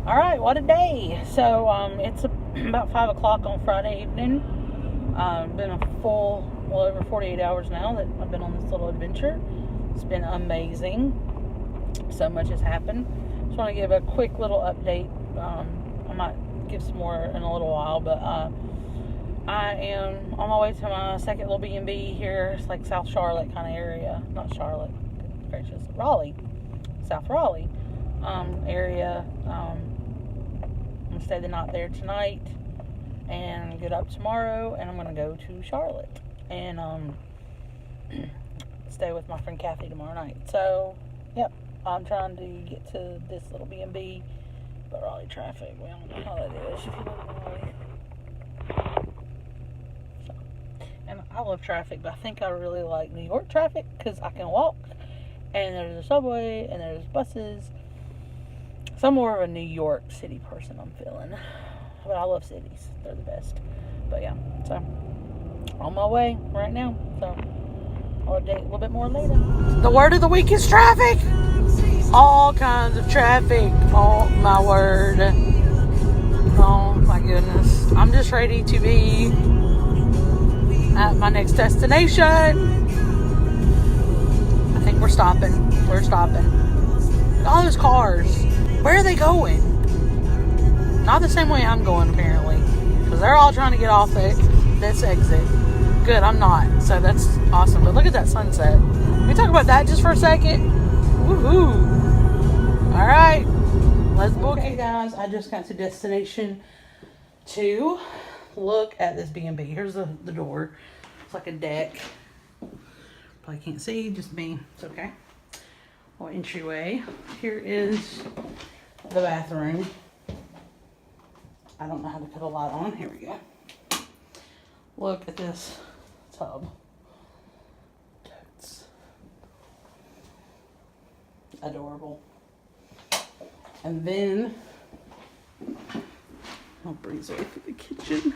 All right, what a day. So it's about 5 o'clock on Friday evening. Been a full, well over 48 hours now that I've been on this little adventure. It's been amazing. So much has happened. Just want to give a quick little update. I might give some more in a little while, but I am on my way to my second little B&B here. It's like South Charlotte kind of area. Not Charlotte, gracious. Raleigh. South Raleigh area. I'm going to stay the night there tonight and get up tomorrow, and I'm going to go to Charlotte and stay with my friend Kathy tomorrow night. So, yep, I'm trying to get to this little B&B, but Raleigh traffic, we don't know how that is if you live in Raleigh. So, and I love traffic, but I think I really like New York traffic because I can walk, and there's a subway, and there's buses. So I'm more of a New York City person, I'm feeling. But I love cities. They're the best. But yeah, so on my way right now. So I'll update a little bit more later. The word of the week is traffic. All kinds of traffic. Oh my word. Oh my goodness. I'm just ready to be at my next destination. I think we're stopping. We're stopping. All those cars. Where are they going? Not the same way I'm going, apparently. Because they're all trying to get off at this exit. Good, I'm not. So that's awesome. But look at that sunset. Can we talk about that just for a second? Woohoo! Alright. Let's book. Okay, guys. I just got to destination 2. Look at this B&B. Here's the door. It's like a deck. Probably can't see. Just me. It's okay. Well, entryway. Here is the bathroom. I don't know how to put a light on. Here we go. Look at this tub. It's adorable. And then I'll breeze over to the kitchen.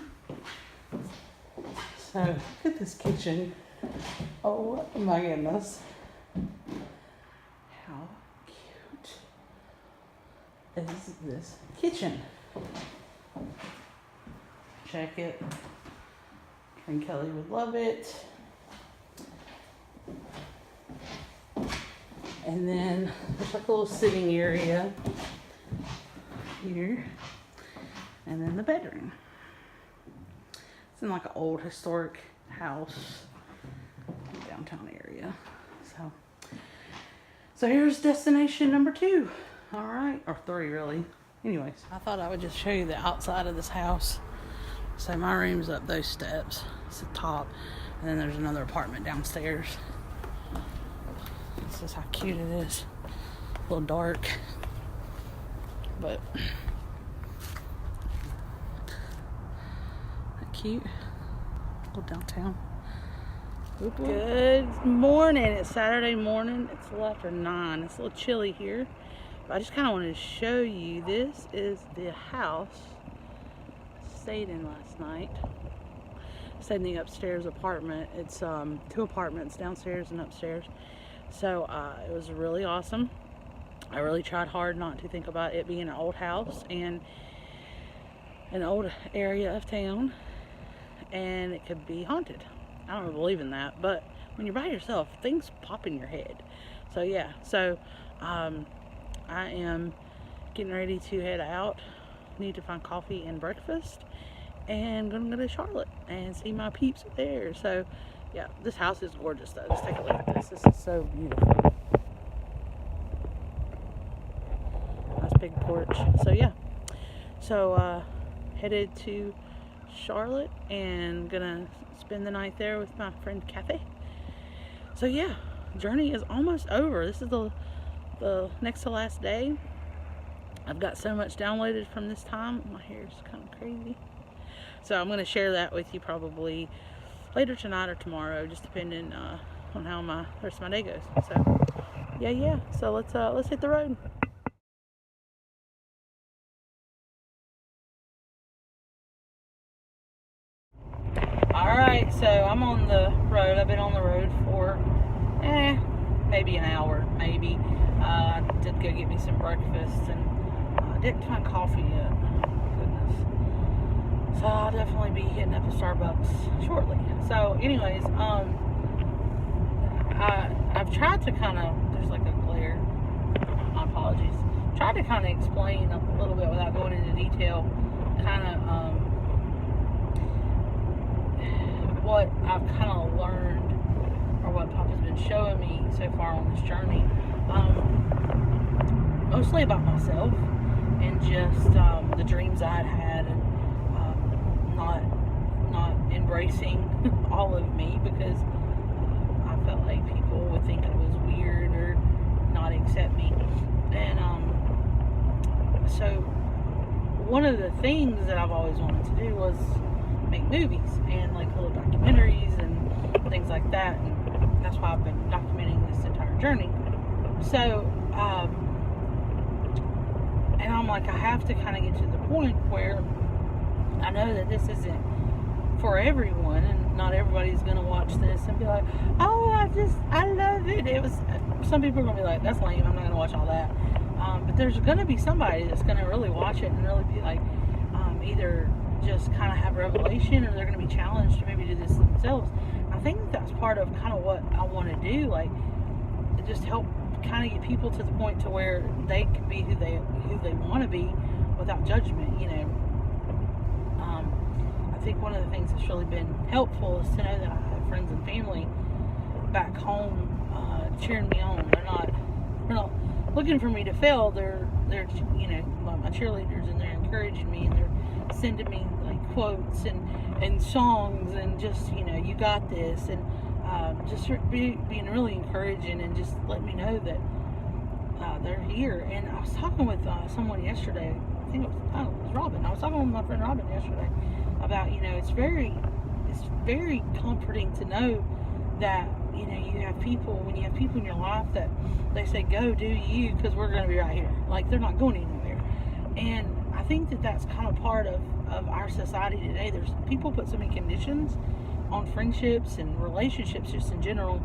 So look at this kitchen. Oh my goodness. How cute is this kitchen? Check it. And Kelly would love it. And then there's like a little sitting area here. And then the bedroom. It's in like an old historic house downtown area. So here's destination number 2. All right, or 3 really. Anyways, I thought I would just show you the outside of this house. So my room's up those steps. It's the top. And then there's another apartment downstairs. This is how cute it is. A little dark. But that cute. Go downtown. Good morning. It's Saturday morning. It's a little after 9. It's a little chilly here. But I just kind of wanted to show you. This is the house I stayed in last night. I stayed in the upstairs apartment. It's 2 apartments, downstairs and upstairs. So it was really awesome. I really tried hard not to think about it being an old house and an old area of town, and it could be haunted. I don't believe in that, but when you're by yourself, things pop in your head. So yeah, so I am getting ready to head out. Need to find coffee and breakfast, and gonna go to Charlotte and see my peeps there. So yeah, this house is gorgeous though. Just take a look at this. This is so beautiful. Nice big porch. So yeah, so headed to Charlotte and gonna spend the night there with my friend Kathy. So yeah, journey is almost over. This is the next to last day. I've got so much downloaded from this time. My hair is kind of crazy. So I'm going to share that with you probably later tonight or tomorrow, just depending on how the rest of my day goes. So yeah. So let's hit the road. Alright, so I'm on the road. I've been on the road for maybe an hour, maybe. I did go get me some breakfast and I didn't find coffee yet. Goodness. So I'll definitely be hitting up a Starbucks shortly. So anyways, I've tried to kind of, there's like a glare, my apologies, tried to kind of explain a little bit without going into detail, kind of what I've kind of learned, or what Papa's been showing me so far on this journey, mostly about myself, and just the dreams I'd had, and not embracing all of me, because I felt like people would think I was weird or not accept me. And so one of the things that I've always wanted to do was make movies and like little documentaries and things like that, and that's why I've been documenting this entire journey. So and I'm like, I have to kind of get to the point where I know that this isn't for everyone, and not everybody's gonna watch this and be like, oh, I love it. It was, some people are gonna be like, that's lame, I'm not gonna watch all that. But there's gonna be somebody that's gonna really watch it and really be like, either just kind of have revelation, or they're gonna be challenged to maybe do this themselves. I think that's part of kind of what I want to do, like just help kind of get people to the point to where they can be who they want to be without judgment, you know. I think one of the things that's really been helpful is to know that I have friends and family back home cheering me on. They're not looking for me to fail. They're you know, my cheerleaders, and they're encouraging me, and they're sending me like quotes and songs, and just, you know, you got this, and just being really encouraging, and just let me know that they're here. And I was talking with someone yesterday. I think it was Robin. I was talking with my friend Robin yesterday about, you know, it's very comforting to know that, you know, when you have people in your life that they say, go do you, because we're going to be right here. Like, they're not going anywhere. And I think that that's kind of part of our society today. There's people put so many conditions on friendships and relationships just in general.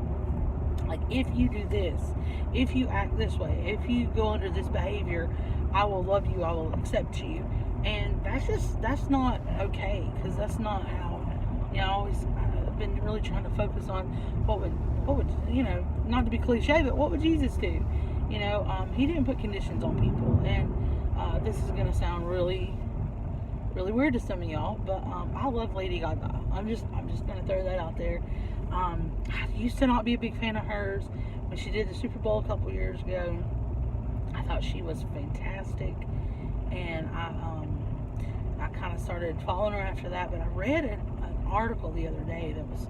Like, if you do this, if you act this way, if you go under this behavior, I will love you, I will accept you. And that's not okay, because that's not how, you know, I've been really trying to focus on what would, you know, not to be cliche, but what would Jesus do? You know, he didn't put conditions on people. And this is going to sound really, really weird to some of y'all, but I love Lady Gaga. I'm just going to throw that out there. I used to not be a big fan of hers. When she did the Super Bowl a couple years ago, I thought she was fantastic, and I kind of started following her after that. But I read an article the other day that was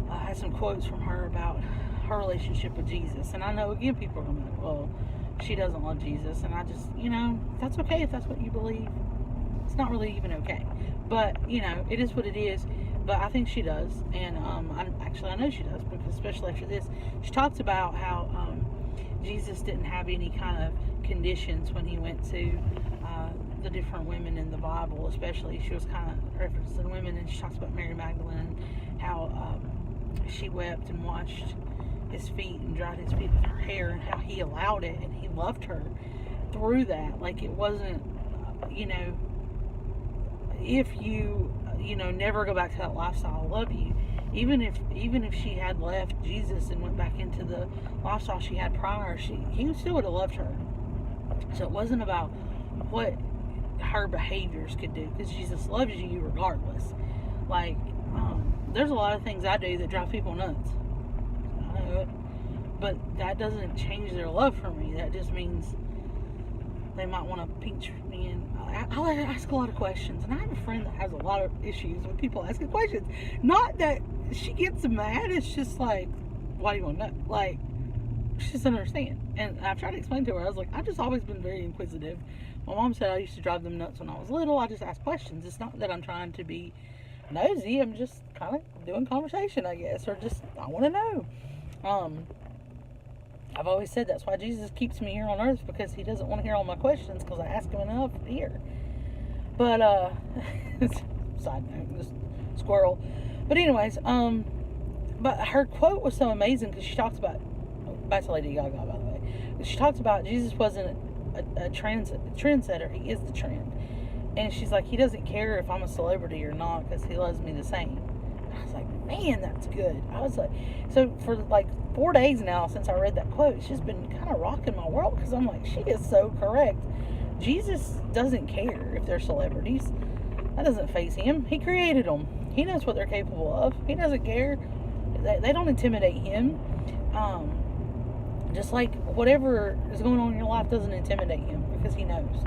had some quotes from her about her relationship with Jesus. And I know, again, people are going to be like, well, she doesn't love Jesus. And I just, you know, that's okay if that's what you believe. It's not really even okay. But, you know, it is what it is. But I think she does. And I know she does, because especially after this, she talks about how Jesus didn't have any kind of conditions when he went to the different women in the Bible. Especially, she was kind of referencing women, and she talks about Mary Magdalene, and how she wept and washed his feet and dried his feet with her hair, and how he allowed it, and he loved her through that. Like, it wasn't, you know, if you know, never go back to that lifestyle, I love you. Even if she had left Jesus and went back into the lifestyle she had prior, he still would have loved her. So it wasn't about what her behaviors could do, because Jesus loves you regardless. Like, there's a lot of things I do that drive people nuts. I know it. But that doesn't change their love for me. That just means they might want to pinch me, and I ask a lot of questions. And I have a friend that has a lot of issues with people asking questions. Not that she gets mad, it's just like, why do you want to know? Like, she doesn't understand. And I've tried to explain to her, I was like, I've just always been very inquisitive. My mom said I used to drive them nuts when I was little. I just ask questions. It's not that I'm trying to be nosy. I'm just kind of doing conversation, I guess, or just, I want to know. I've always said that's why Jesus keeps me here on earth, because he doesn't want to hear all my questions, because I ask him enough here. But side note, just squirrel. But anyways, but her quote was so amazing, because she talks about, back to Lady Gaga, by the way, she talks about Jesus wasn't a trendsetter. He is the trend. And she's like, he doesn't care if I'm a celebrity or not because he loves me the same. I was like, man, that's good. I was like, so for like 4 days now since I read that quote, it's just been kind of rocking my world because I'm like, she is so correct. Jesus doesn't care if they're celebrities. That doesn't faze him. He created them. He knows what they're capable of. He doesn't care. They don't intimidate him. Just like whatever is going on in your life doesn't intimidate him because he knows.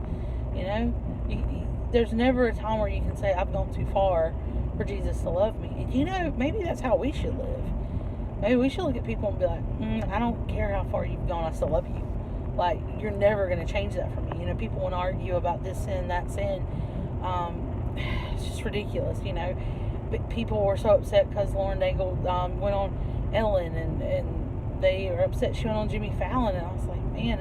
You know, there's never a time where you can say, I've gone too far for Jesus to love me. And you know, maybe that's how we should live. Maybe we should look at people and be like, I don't care how far you've gone, I still love you. Like, you're never going to change that for me. You know, people want to argue about this sin, that sin. It's just ridiculous, you know. But people were so upset because Lauren Daigle went on Ellen, and they were upset she went on Jimmy Fallon. And I was like, man,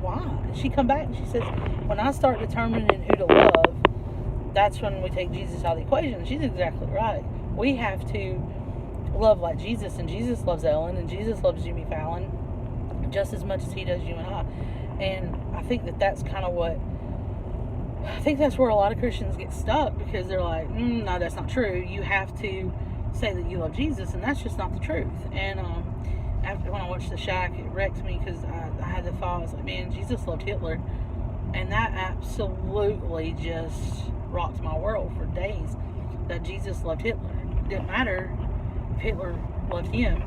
why? And she come back and she says, when I start determining who to love, that's when we take Jesus out of the equation. And she's exactly right. We have to love like Jesus, and Jesus loves Ellen, and Jesus loves Jimmy Fallon just as much as he does you and I. And I think that's kind of what, I think that's where a lot of Christians get stuck, because they're like, no, that's not true. You have to say that you love Jesus, and that's just not the truth. And after, when I watched The Shack, it wrecked me because I had the thought, I was like, man, Jesus loved Hitler. And that absolutely just rocked my world for days, that Jesus loved Hitler. It didn't matter if Hitler loved him.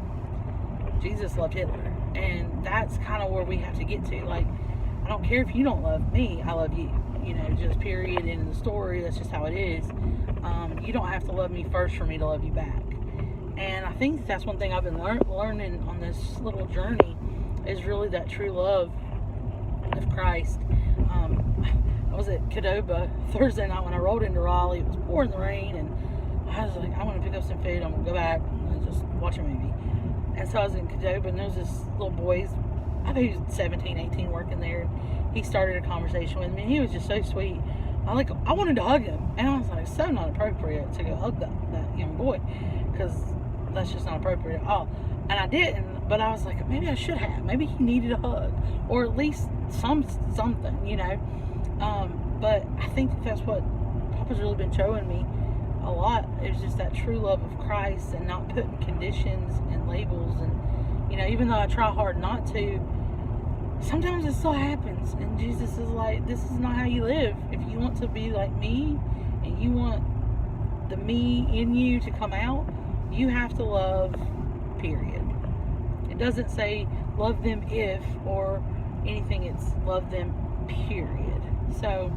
Jesus loved Hitler. And that's kind of where we have to get to. Like, I don't care if you don't love me, I love you. You know, just period, end of the story. That's just how it is. You don't have to love me first for me to love you back. And I think that's one thing I've been learning on this little journey, is really that true love of Christ. I was at Qdoba Thursday night when I rolled into Raleigh. It was pouring the rain, and I was like, I'm going to pick up some food. I'm going to go back and just watch a movie. And so I was in Qdoba, and there was this little boy, I think he was 17, 18, working there. He started a conversation with me, and he was just so sweet. I wanted to hug him, and I was like, so not appropriate to go hug that young boy, because that's just not appropriate at all. And I didn't, but I was like, maybe I should have. Maybe he needed a hug, or at least something, you know. But I think that's what Papa's really been showing me a lot. It's just that true love of Christ, and not putting conditions and labels. And, you know, even though I try hard not to, sometimes it still happens. And Jesus is like, this is not how you live. If you want to be like me, and you want the me in you to come out, you have to love, period. It doesn't say love them if or anything. It's love them, period. So,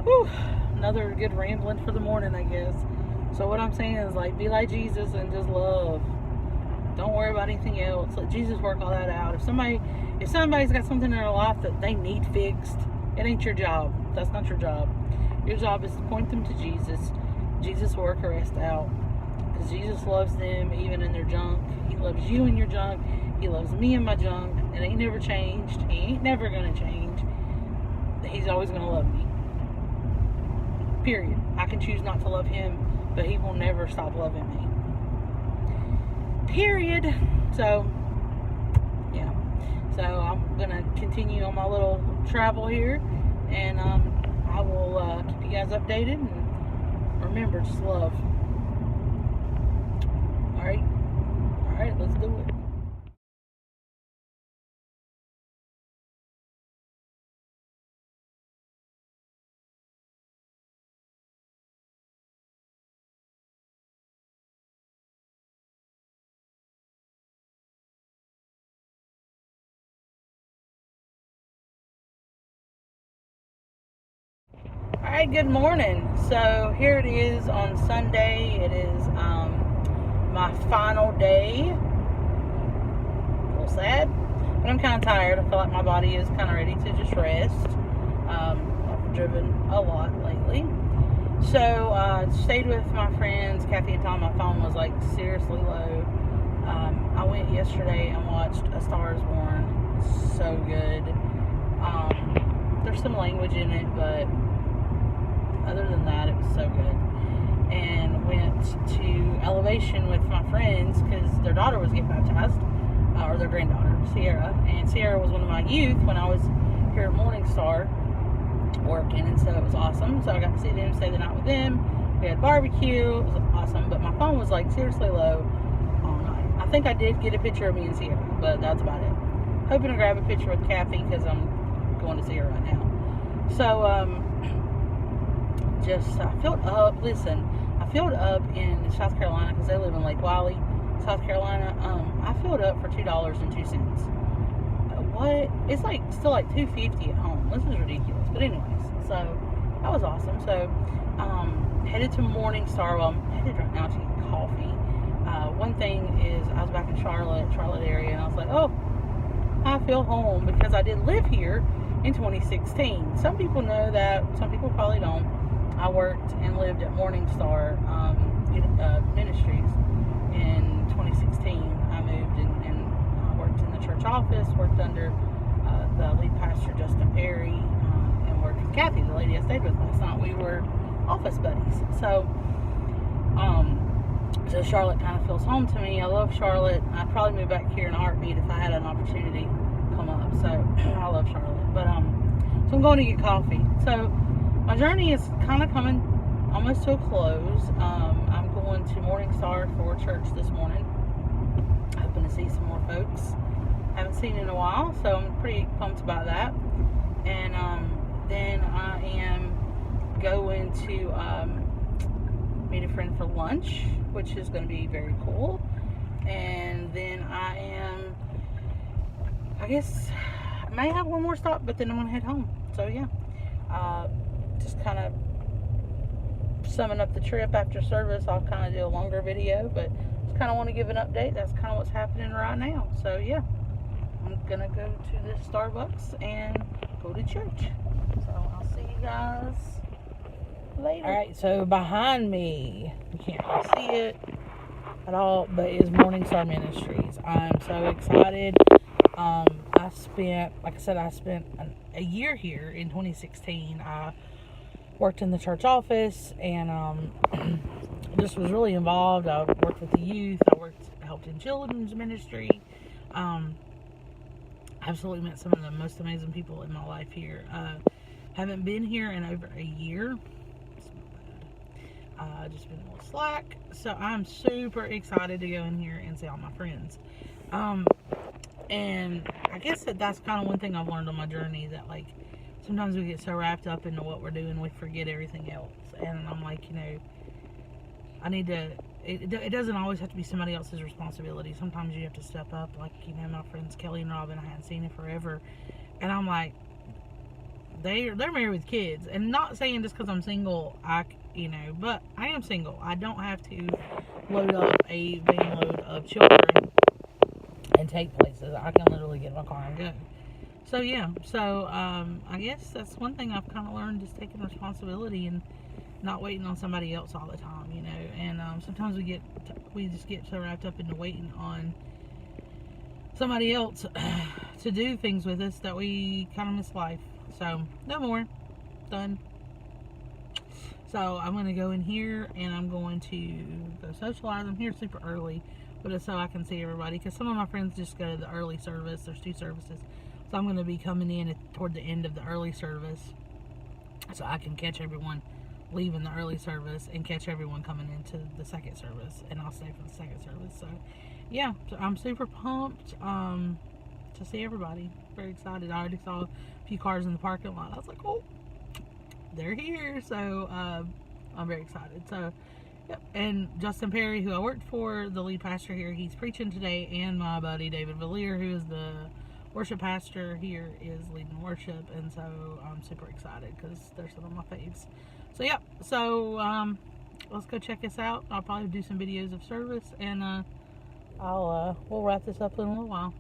whew, another good rambling for the morning, I guess. So what I'm saying is, like, be like Jesus and just love. Don't worry about anything else. Let Jesus work all that out. If somebody's got something in their life that they need fixed, it ain't your job. That's not your job. Your job is to point them to Jesus. Jesus will work the rest out. Because Jesus loves them even in their junk. He loves you in your junk. He loves me in my junk. It ain't never changed. He ain't never going to change. He's always going to love me. Period. I can choose not to love him, but he will never stop loving me. Period. So, yeah. So I'm going to continue on my little travel here, and I will keep you guys updated, and remember, just love. Alright, let's do it. Alright, good morning. So here it is on Sunday. It is my final day. A little sad, but I'm kind of tired. I feel like my body is kind of ready to just rest. I've driven a lot lately. So stayed with my friends, Kathy and Tom. My phone was like seriously low. I went yesterday and watched A Star Is Born. It's so good. There's some language in it, but other than that, it was so good. And went to Elevation with my friends because their daughter was getting baptized, or their granddaughter, Sierra. And Sierra was one of my youth when I was here at Morningstar working, and so it was awesome. So I got to see them, stay the night with them. We had barbecue. It was awesome, but my phone was like seriously low all night. I think I did get a picture of me and Sierra, but that's about it. Hoping to grab a picture with Kathy because I'm going to see her right now. So I filled up. Listen, I filled up in South Carolina because they live in Lake Wylie, South Carolina. I filled up for $2.02. What? It's like still like $2.50 at home. This is ridiculous. But anyways, so that was awesome. So headed to Morningstar. Well, I'm headed right now to get coffee. One thing is I was back in Charlotte area, and I was like, oh, I feel home because I did live here in 2016. Some people know that. Some people probably don't. I worked and lived at Morningstar Ministries in 2016. I moved and I worked in the church office, worked under the lead pastor, Justin Perry, and worked with Kathy, the lady I stayed with last night. We were office buddies. So Charlotte kind of feels home to me. I love Charlotte. I'd probably move back here in a heartbeat if I had an opportunity come up. So I love Charlotte. But so I'm going to get coffee. So my journey is kind of coming almost to a close. I'm going to Morningstar for church this morning. Hoping to see some more folks. Haven't seen in a while, so I'm pretty pumped about that. And then I am going to meet a friend for lunch, which is going to be very cool. And then I guess I may have one more stop, but then I'm going to head home. So yeah, just kind of summing up the trip after service. I'll kind of do a longer video, but just kind of want to give an update. That's kind of what's happening right now. So yeah, I'm going to go to this Starbucks and go to church. So I'll see you guys later. Alright, so behind me, you can't really see it at all, but is Morningstar Ministries. I'm so excited. I spent a year here in 2016. I worked in the church office and just was really involved. I worked with the youth. I helped in children's ministry. Absolutely met some of the most amazing people in my life here. Haven't been here in over a year. Just been a little slack. So I'm super excited to go in here and see all my friends. And I guess that's kind of one thing I've learned on my journey, that like sometimes we get so wrapped up into what we're doing we forget everything else. And I'm like, I need to, it doesn't always have to be somebody else's responsibility. Sometimes you have to step up. Like, my friends Kelly and Robin, I hadn't seen in forever, and I'm like, they're married with kids, and not saying just because I'm single, but I am single. I don't have to load up a van load of children and take places. I can literally get in my car and go. So yeah, I guess that's one thing I've kind of learned, is taking responsibility and not waiting on somebody else all the time, and sometimes we just get so wrapped up into waiting on somebody else to do things with us that we kind of miss life. So no more. Done. So I'm going to go in here and I'm going to go socialize. I'm here super early, but it's so I can see everybody, because some of my friends just go to the early service. There's 2 services, so I'm going to be coming in toward the end of the early service so I can catch everyone leaving the early service and catch everyone coming into the second service, and I'll stay for the second service. So yeah, so I'm super pumped to see everybody. Very excited. I already saw a few cars in the parking lot. I was like, oh, they're here. So I'm very excited. So yep. And Justin Perry, who I worked for, the lead pastor here, he's preaching today, and my buddy David Valier, who is the worship pastor here, is leading worship. And so I'm super excited because they're some of my faves. So yeah, so let's go check this out. I'll probably do some videos of service, and we'll wrap this up in a little while.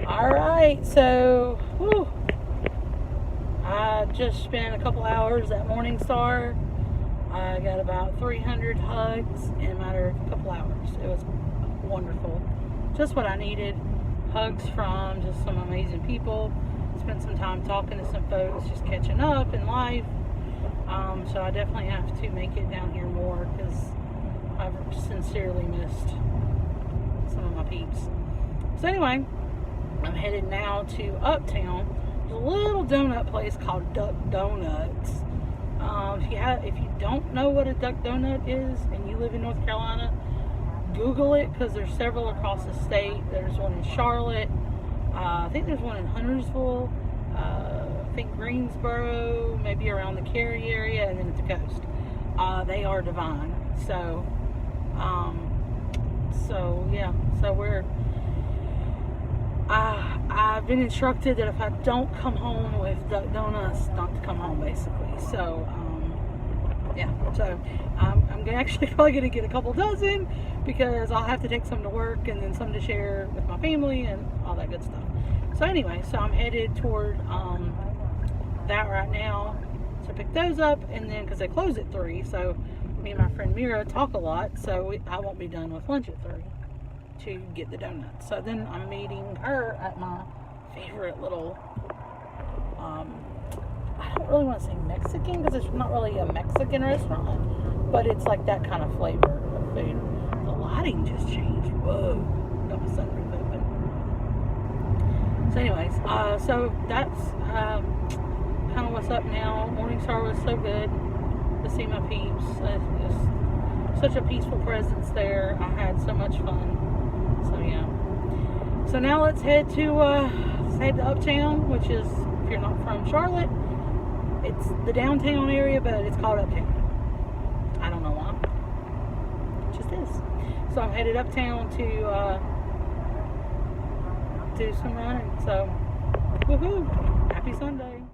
Alright, so I just spent a couple hours at Morningstar. I got about 300 hugs in a matter of a couple hours. It was wonderful. Just what I needed. Hugs from just some amazing people. Spent some time talking to some folks, just catching up in life. So I definitely have to make it down here more, because I've sincerely missed some of my peeps. So anyway, I'm headed now to Uptown. There's a little donut place called Duck Donuts. If you don't know what a Duck Donut is and you live in North Carolina, Google it, because there's several across the state. There's one in Charlotte. I think there's one in Huntersville. I think Greensboro, maybe around the Cary area, and then at the coast. They are divine. So yeah. So I've been instructed that if I don't come home with Duck Donuts, not to come home, basically. So yeah. So I'm actually probably going to get a couple dozen, because I'll have to take some to work and then some to share with my family and all that good stuff. So anyway, so I'm headed toward that right now to pick those up, and then because they close at 3, so me and my friend Mira talk a lot, so I won't be done with lunch at 3 to get the donuts. So then I'm meeting her at my favorite little I don't really want to say Mexican, because it's not really a Mexican restaurant, but it's like that kind of flavor of food. The lighting just changed. Whoa. Got my sunroof open. So anyways, so that's kind of what's up now. Morningstar was so good to see my peeps. Just such a peaceful presence there. I had so much fun. So yeah. So now let's head to Uptown, which is, if you're not from Charlotte, it's the downtown area, but it's called Uptown. I don't know why. It just is. So I'm headed uptown to do some running. So, woohoo! Happy Sunday.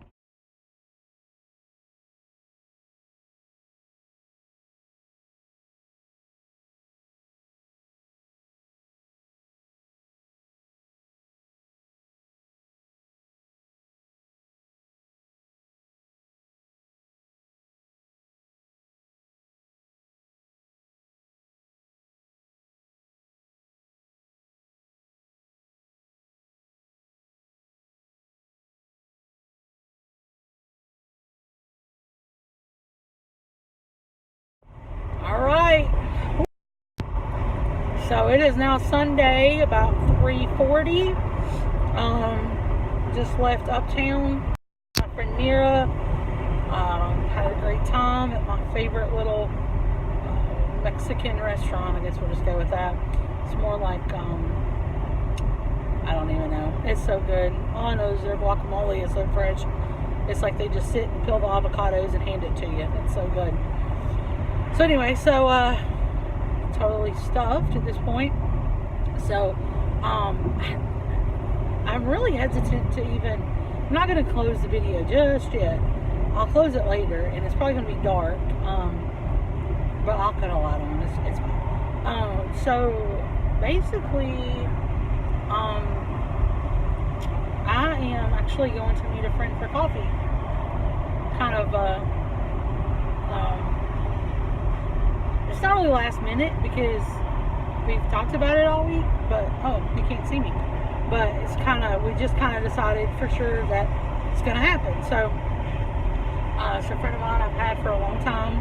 Alright, so it is now Sunday, about 3:40. Just left Uptown. My friend Mira had a great time at my favorite little Mexican restaurant. I guess we'll just go with that. It's more like, I don't even know. It's so good. All I know is their guacamole is so fresh. It's like they just sit and peel the avocados and hand it to you. It's so good. So anyway, so totally stuffed at this point. So I'm really hesitant to even, I'm not going to close the video just yet. I'll close it later, and it's probably going to be dark, but I'll cut a lot on it. It's fine. So basically, I am actually going to meet a friend for coffee. Kind of it's not really last minute, because we've talked about it all week, but, oh, you can't see me. But it's we just kind of decided for sure that it's going to happen. So, it's a friend of mine I've had for a long time.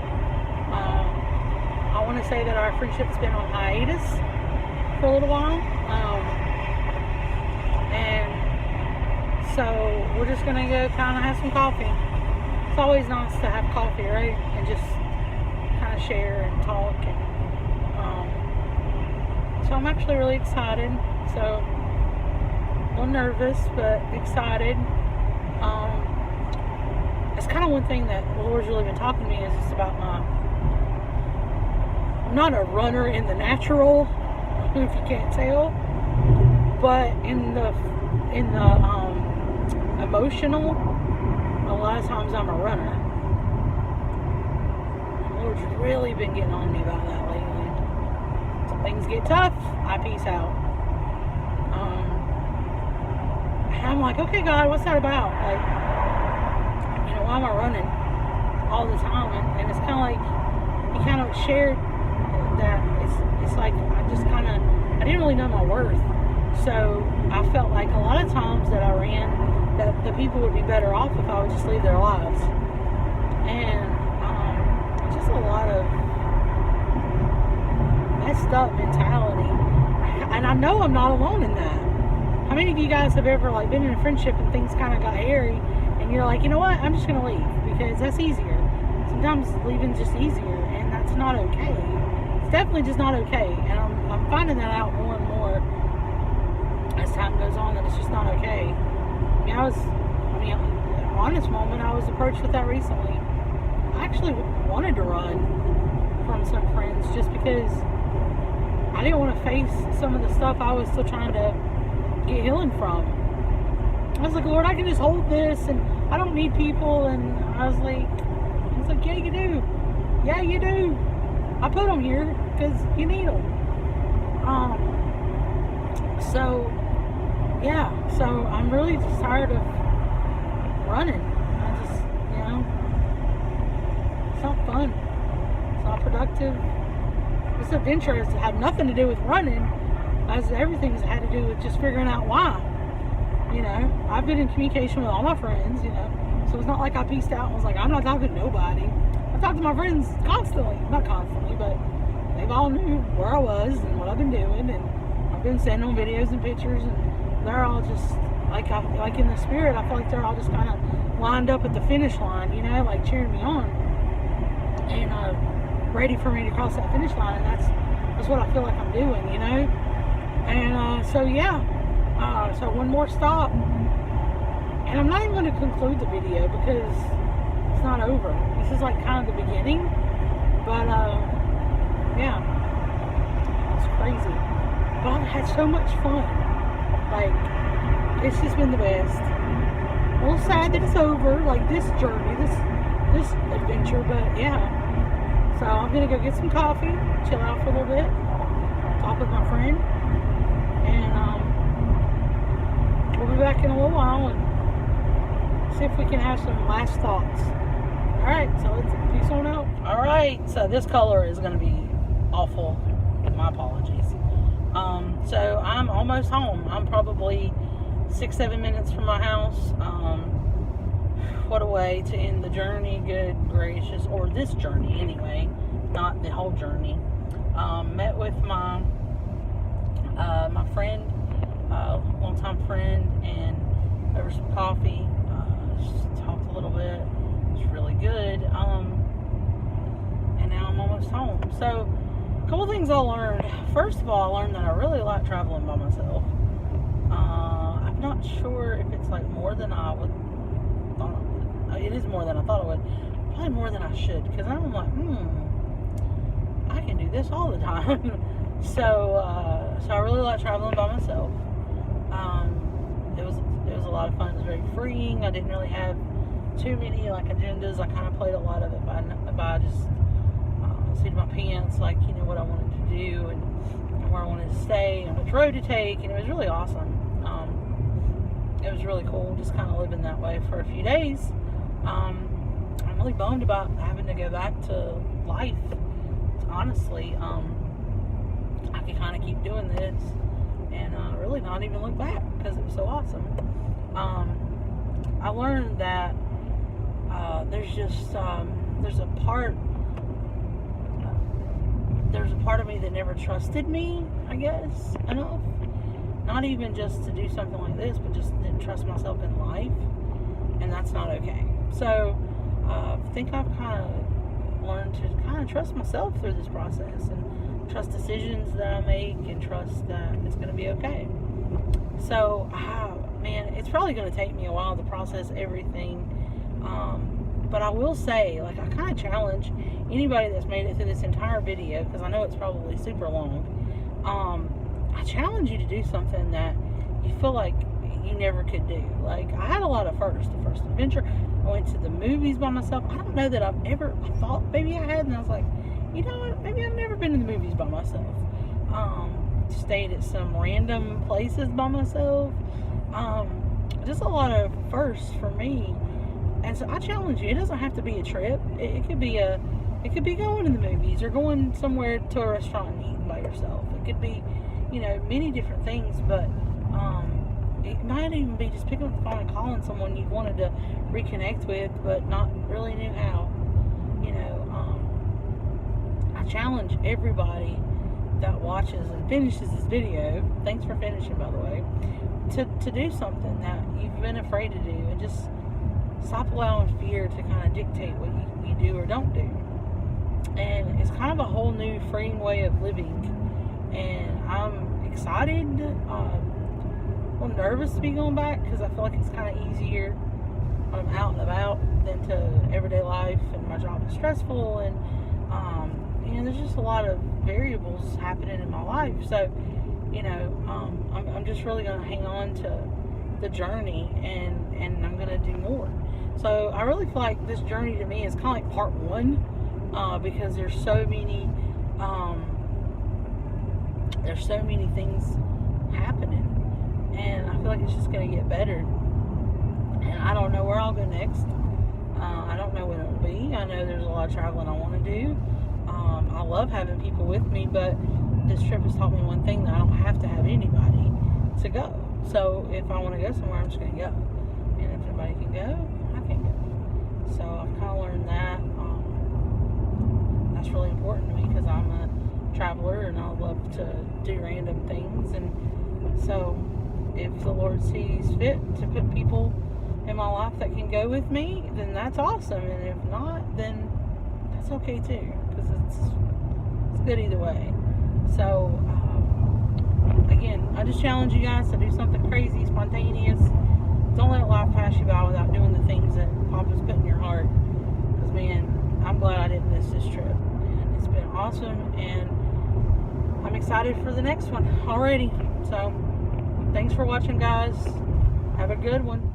I want to say that our friendship's been on hiatus for a little while. And so we're just going to go kind of have some coffee. It's always nice to have coffee, right? And just kind of share and talk, and so I'm actually really excited. So a little nervous, but excited. It's kind of one thing that the Lord's really been talking to me, is just about I'm not a runner in the natural, if you can't tell, but in the emotional, a lot of times I'm a runner. Lord's really been getting on me about that lately. So things get tough, I peace out. And I'm like, okay, God, what's that about? Like, why am I running all the time? And it's kind of like, he kind of shared that it's like, I didn't really know my worth. So I felt like a lot of times that I ran, that the people would be better off if I would just leave their lives. And just a lot of messed up mentality. And I know I'm not alone in that. How many of you guys have ever like been in a friendship and things kind of got hairy and you're like, you know what, I'm just going to leave because that's easier. Sometimes leaving's just easier, and that's not okay. It's definitely just not okay. And I'm finding that out more and more as time goes on, that it's just not okay. On this moment, I was approached with that recently. I actually wanted to run from some friends just because I didn't want to face some of the stuff I was still trying to get healing from. I was like, Lord, I can just hold this, and I don't need people. And I was like, yeah, you do. Yeah, you do. I put them here because you need them. So I'm really just tired of running. It's not fun. It's not productive. This adventure has had nothing to do with running, as everything's had to do with just figuring out why. I've been in communication with all my friends, so it's not like I pieced out and was like, I'm not talking to nobody. I talked to my friends constantly. Not constantly, but they've all knew where I was and what I've been doing, and I've been sending them videos and pictures, and they're all just like in the spirit. I feel like they're all just kind of lined up at the finish line, like cheering me on and ready for me to cross that finish line. And that's what I feel like I'm doing, And so one more stop, and I'm not even going to conclude the video because it's not over. This is like kind of the beginning, but it's crazy. But I've had so much fun. Like, it's just been the best. A little sad that it's over, like this journey, this adventure, but yeah. So I'm gonna go get some coffee, chill out for a little bit, talk with my friend, and we'll be back in a little while and see if we can have some last thoughts. Alright, so let's peace on out. Alright, so this color is gonna be awful. My apologies. So I'm almost home. I'm probably 6-7 minutes from my house. What a way to end the journey. Good gracious. Or this journey anyway, not the whole journey. Met with my friend, longtime friend, and over some coffee. Just talked a little bit. It's really good. And now I'm almost home. So a couple things I learned. First of all, I learned that I really like traveling by myself. I'm not sure if it's like more than I would thought it would. It is more than I thought it would. Probably more than I should, because I'm like, I can do this all the time. So I really like traveling by myself. It was a lot of fun. It was very freeing. I didn't really have too many like agendas. I kind of played a lot of it by just seat of my pants, like what I wanted to do and where I wanted to stay and which road to take, and it was really awesome. It was really cool just kind of living that way for a few days. I'm really bummed about having to go back to life, honestly. I could kind of keep doing this and really not even look back because it was so awesome. I learned that there's a part of me that never trusted me, I guess, enough. Not even just to do something like this, but just didn't trust myself in life, and that's not okay. So I think I've kind of learned to kind of trust myself through this process, and trust decisions that I make, and trust that it's going to be okay. So, man, it's probably going to take me a while to process everything, but I will say, like, I kind of challenge anybody that's made it through this entire video, because I know it's probably super long. I challenge you to do something that you feel like you never could do. Like, I had a lot of firsts. The first adventure, I went to the movies by myself. I don't know that I thought maybe I had, and I was like, you know what, maybe I've never been to the movies by myself. Stayed at some random places by myself. Just a lot of firsts for me. And so I challenge you, it doesn't have to be a trip. It could be going to the movies, or going somewhere to a restaurant and eating by yourself. It could be, many different things, but it might even be just picking up the phone and calling someone you wanted to reconnect with, but not really knew how. I challenge everybody that watches and finishes this video, thanks for finishing, by the way, to do something that you've been afraid to do, and just stop allowing fear to kind of dictate what you do or don't do. And it's kind of a whole new freeing way of living, and I'm excited, a little nervous to be going back, because I feel like it's kind of easier when I'm out and about than to everyday life, and my job is stressful, and there's just a lot of variables happening in my life. So I'm just really going to hang on to the journey, and I'm going to do more. So I really feel like this journey to me is kind of like part one, because there's so many things happening, and I feel like it's just going to get better. And I don't know where I'll go next. I don't know when it will be. I know there's a lot of traveling I want to do. I love having people with me, but this trip has taught me one thing, that I don't have to have anybody to go. So if I want to go somewhere, I'm just going to go. And if anybody can go, I can go. So I've kind of learned that. That's really important to me, because I'm a traveler and I love to do random things. And so if the Lord sees fit to put people in my life that can go with me, then that's awesome. And if not, then that's okay too, because it's good either way. So again, I just challenge you guys to do something crazy, spontaneous. Don't let life pass you by without doing the things that Papa's put in your heart, because man, I'm glad I didn't miss this trip, and it's been awesome, and I'm excited for the next one already. So thanks for watching, guys. Have a good one.